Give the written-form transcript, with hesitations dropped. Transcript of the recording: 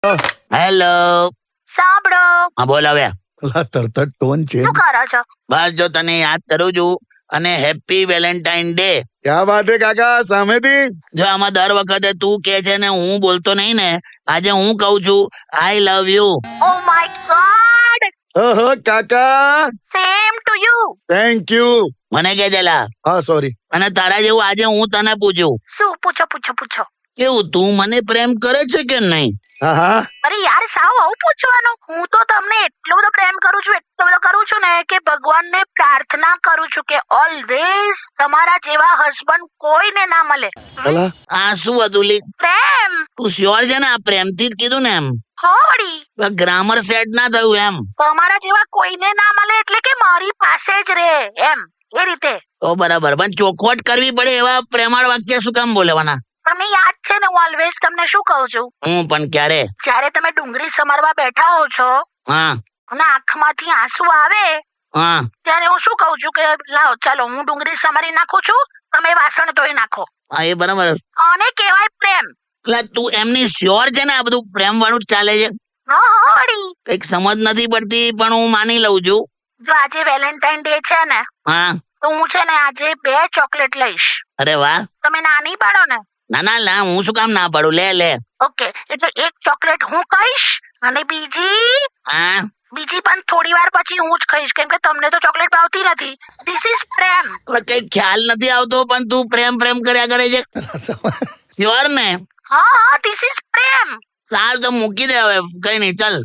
Hello. સાંભળો. હા બોલ હવે. તરત ટોન છે. શું કરો છો? બસ જો તને યાદ કરું છું અને હેપી વેલેન્ટાઇન ડે. ક્યાં વાત હે કાકા, સામેથી. જો આમાં દર વખતે તું કે છે ને હું બોલતો નહીં ને, આજે હું કહું છું I love you. Oh my god, ઓહો કાકા, same to you. Thank you. મને કે જેલા. હા સોરી. અને તારા જેવું આજે હું તને પૂછ્યું શું પૂછો પૂછો પૂછો? કેવું તું મને પ્રેમ કરે છે કે નહીં? હા હા. અરે યાર સાવ આવું પૂછવાનું? હું તો તમને એટલો બધો પ્રેમ કરું છું, એટલો બધો કરું છું ને કે ભગવાનને પ્રાર્થના કરું છું કે ઓલવેઝ તમારા જેવા હસબન્ડ કોઈને ના મળે. અલા આ શું હતું લી? પ્રેમ. તું શ્યોર છે ને આ પ્રેમથી જ કીધું ને? એમ હોડી ગ્રામર સેટ ના થયું એમ? તમારા જેવા કોઈને ના મળે એટલે કે મારી પાસે જ રહે એમ, એ રીતે. તો બરાબર, પણ ચોખવટ કરવી પડે એવા પ્રેમાળ વાક્ય શું કામ બોલવાના? તમને યાદ છે ને હું ઓલવેઝ તમને શું કહું છું? હું પણ ક્યારે? જ્યારે તમે ડુંગળી સમારવા બેઠા હો છો હા અને આંખમાંથી આંસુ આવે હા. ત્યારે હું શું કહું છું કે લાવો ચાલો હું ડુંગળી સમારી નાખું છું, તમે વાસણ ધોઈ નાખો. હા એ બરાબર. આને કહેવાય પ્રેમ. એટલે તું એમની શ્યોર છે ને આ બધું પ્રેમ વાળું જ ચાલે છે? હોડી કઈક સમજ નથી પડતી પણ હું માની લઉં છું. જો આજે વેલેન્ટાઇન ડે છે ને હા. તો હું છે ને આજે 2 ચોકલેટ લઈશ. અરે વાહ. તમે ના નહીં પાડો ને? ના ના ના, હું શું કામ ના પાડું, લે લે. ઓકે, એટલે 1 ચોકલેટ હું કહીશ અને બીજી હા. પણ થોડી વાર પછી હું જ ખાઈશ, કેમ કે તમને તો ચોકલેટ ભાવતી નથી. ધીસ ઇઝ પ્રેમ. કઈ ખ્યાલ નથી આવતો પણ તું પ્રેમ પ્રેમ કર્યા કરે છે. શ્યોર ને? હા ધીસ ઇઝ પ્રેમ. ચાલ તો મૂકી દે હવે, કઈ નહીં, ચાલ.